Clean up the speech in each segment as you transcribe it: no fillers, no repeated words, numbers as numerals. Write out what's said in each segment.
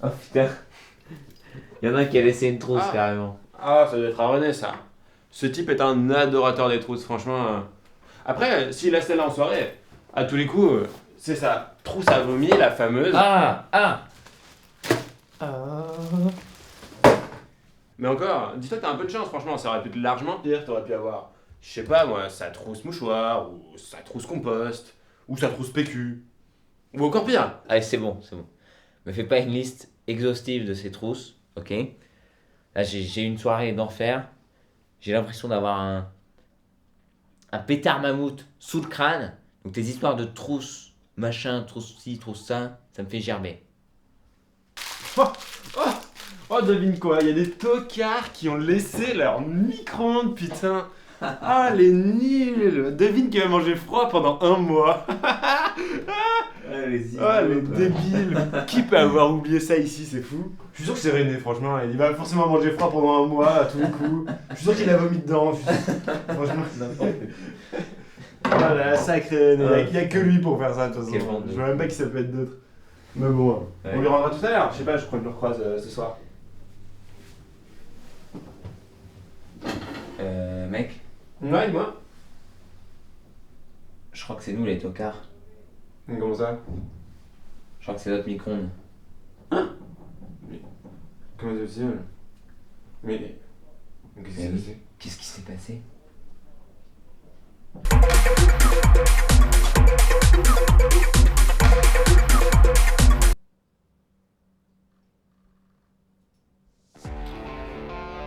Oh putain, il y en a un qui a laissé une trousse Ah. carrément. Ah, ça doit être à René, ça. Ce type est un adorateur des trousses, franchement. Après, s'il a celle-là en soirée, à tous les coups, c'est sa trousse à vomi, la fameuse. Ah. Mais encore, dis-toi que t'as un peu de chance, franchement, ça aurait pu être largement pire. T'aurais pu avoir, je sais pas moi, sa trousse mouchoir, ou sa trousse compost, ou sa trousse PQ. Ou encore pire. Allez, c'est bon, c'est bon. Me fais pas une liste exhaustive de ces trousses, ok? Là, j'ai une soirée d'enfer. J'ai l'impression d'avoir un pétard mammouth sous le crâne. Donc tes histoires de trousses, machin, trousses ci, trousses ça me fait gerber. Oh, oh, oh, devine quoi, il y a des tocards qui ont laissé leur micro-ondes, putain. Ah, les nuls. Devine qui a mangé froid pendant un mois. Ah, les débiles. Qui peut avoir oublié ça ici, c'est fou. Je suis sûr que c'est René, franchement. Il va forcément manger froid pendant un mois, à tous les coups. Je suis sûr qu'il a vomi dedans. Franchement. Ah là, sacré René. Il y a que lui pour faire ça, de toute Quel façon. bandit. Je vois même pas qui ça peut être d'autre. Mais bon, Ouais. on lui rendra tout à l'heure. Je sais pas, je crois que je le recroise ce soir. Mec, Ouais, dis-moi. je crois que c'est nous les tocards. Comment ça? Je crois que c'est notre micro-ondes. Comment c'est possible? Mais. Qu'est-ce qui s'est passé? Qu'est-ce qui s'est passé?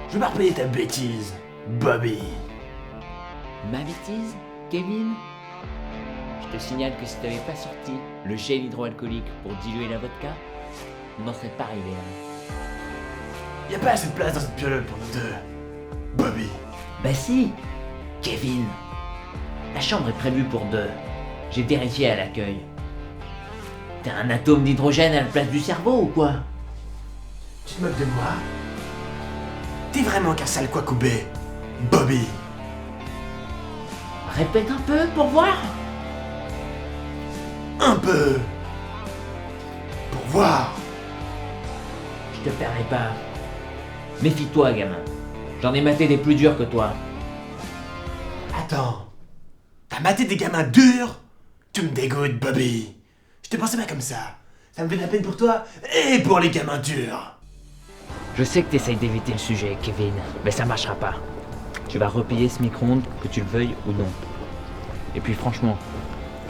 Je vais pas repayer ta bêtise, Bobby. Ma bêtise, Kevin? Je te signale que si t'avais pas sorti le gel hydroalcoolique pour diluer la vodka, on n'en serait pas arrivé là. Y a pas assez de place dans cette piole pour nous deux, Bobby. Bah si, Kevin. La chambre est prévue pour deux. J'ai vérifié à l'accueil. T'as un atome d'hydrogène à la place du cerveau ou quoi? Tu te moques de moi? T'es vraiment qu'un sale quacoubé, Bobby. Répète un peu pour voir. Un peu. Pour voir. Je te permets pas. Méfie-toi, gamin. J'en ai maté des plus durs que toi. Attends. T'as maté des gamins durs? Tu me dégoûtes, Bobby. Je te pensais pas comme ça. Ça me fait de la peine pour toi et pour les gamins durs. Je sais que t'essayes d'éviter le sujet, Kevin, mais ça marchera pas. Tu vas repayer ce micro-ondes, que tu le veuilles ou non. Et puis franchement,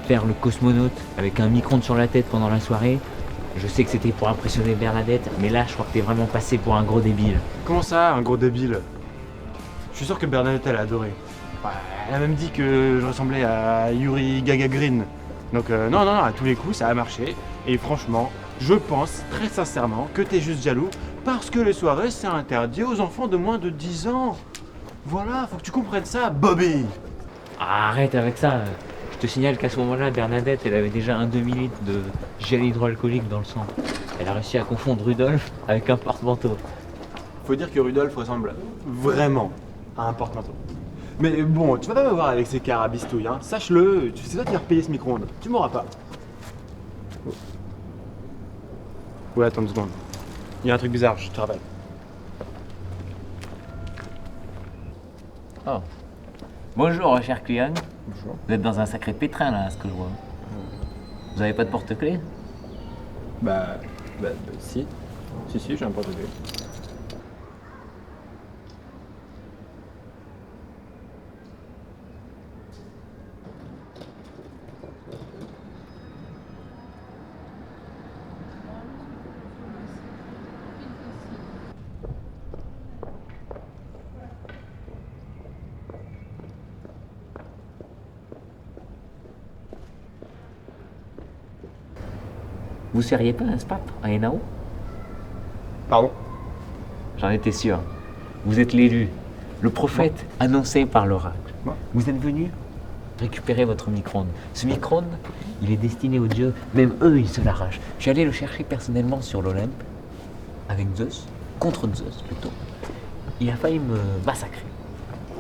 faire le cosmonaute avec un micro-ondes sur la tête pendant la soirée, je sais que c'était pour impressionner Bernadette, mais là je crois que t'es vraiment passé pour un gros débile. Comment ça, un gros débile? Je suis sûr que Bernadette, elle a adoré. Ouais, elle a même dit que je ressemblais à Yuri Gagarin. Donc non, à tous les coups, ça a marché. Et franchement, je pense très sincèrement que t'es juste jaloux parce que les soirées, c'est interdit aux enfants de moins de 10 ans. Voilà, faut que tu comprennes ça, Bobby. Arrête avec ça. Je te signale qu'à ce moment-là, Bernadette, elle avait déjà un demi-litre de gel hydroalcoolique dans le sang. Elle a réussi à confondre Rudolf avec un porte-manteau. Faut dire que Rudolf ressemble vraiment à un porte-manteau. Mais bon, tu vas pas me voir avec ces carabistouilles, hein. Sache-le, c'est toi qui as repayé ce micro-ondes. Tu m'auras pas. Ouais, attends 2 secondes. Il y a un truc bizarre, je te rappelle. Oh. Bonjour, cher client. Bonjour. Vous êtes dans un sacré pétrin, là, à ce que je vois. Vous avez pas de porte-clés? Si. Si, j'ai un porte-clés. Vous seriez pas un SPAP, un NAO? Pardon? J'en étais sûr. Vous êtes l'élu, le prophète annoncé par l'oracle. Moi Vous êtes venu récupérer votre micro-ondes. Ce micro-ondes, il est destiné aux dieux. Même eux, ils se l'arrachent. Je suis allé le chercher personnellement sur l'Olympe, avec Zeus, contre Zeus plutôt. Il a failli me massacrer.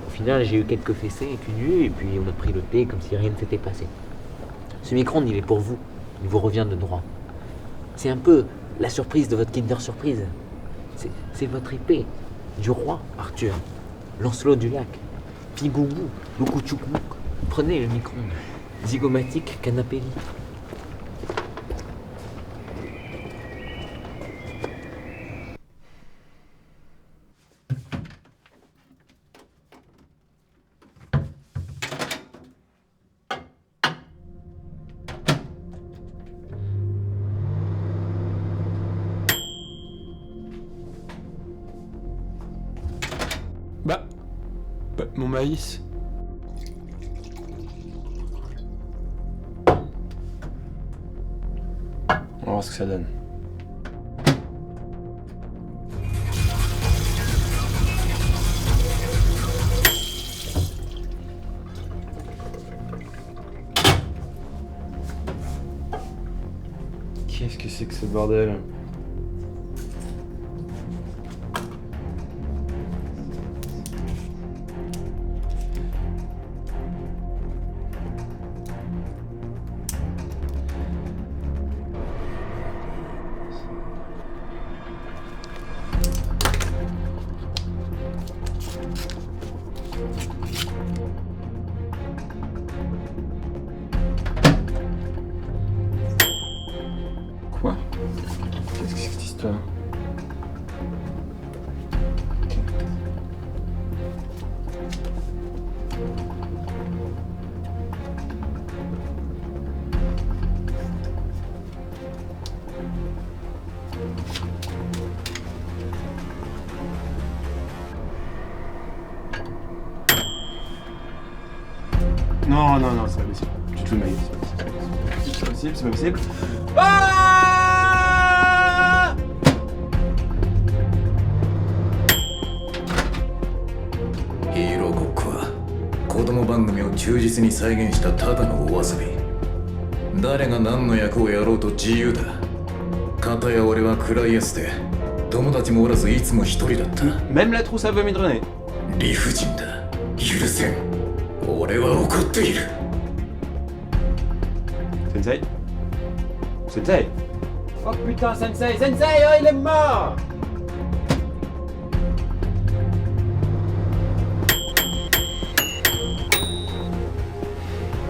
Au final, j'ai eu quelques fessées et puis nu, et puis on a pris le thé comme si rien ne s'était passé. Ce micro-ondes, il est pour vous. Il vous revient de droit. C'est un peu la surprise de votre Kinder Surprise. C'est votre épée du roi Arthur, Lancelot du lac, Pigoubou, Loukoutchoukouk. Prenez le micro-ondes. Zygomatique Canapelli. Mon maïs. On va voir ce que ça donne. Qu'est-ce que c'est que ce bordel? Quoi? Qu'est-ce que c'est que cette histoire? Non, non, non, c'est pas possible. Tu te fous de ma gueule, c'est pas possible, c'est pas possible. Ah! ヒーローごっこは子供番組を忠実に再現したただのお遊び。誰が何の役をやろうと自由だ。片や俺は暗いやつで友達もおらずいつも一人だった。 Même la trousse à vomir de René. 理不尽だ。許せん。俺は怒っている。 Sensei? Sensei? Oh putain, Sensei! Sensei, oh, il est mort!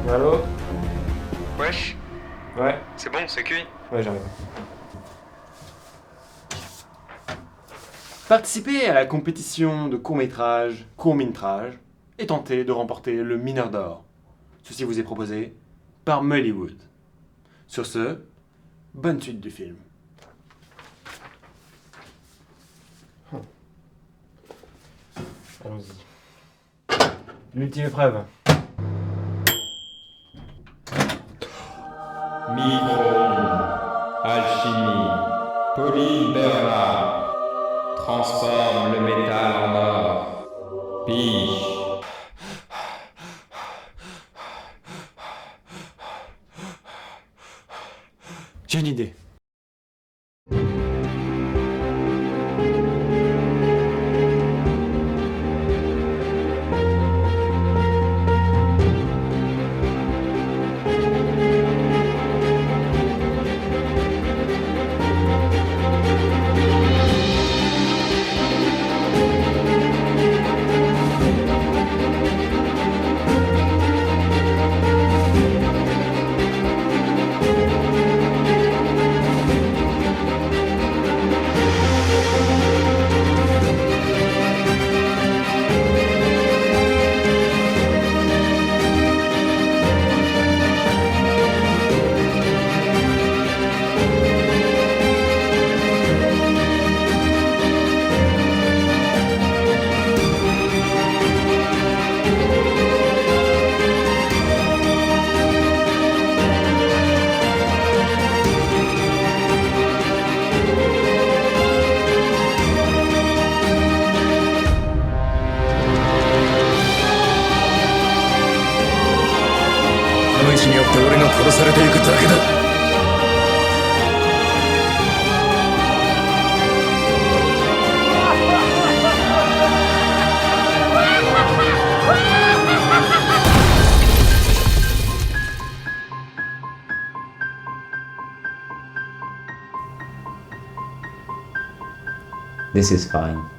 Allô? Wesh, Ouais, c'est bon, c'est cuit. ouais, j'arrive. Participer à la compétition de court-métrage, et tenter de remporter le Mineur d'Or. Ceci vous est proposé par Mollywood. Sur ce, bonne suite du film. Allons-y. L'ultime épreuve. Micro-ondes, alchimie, Pauline Bernard, transforme le métal en or, pige. J'ai une idée. This is fine.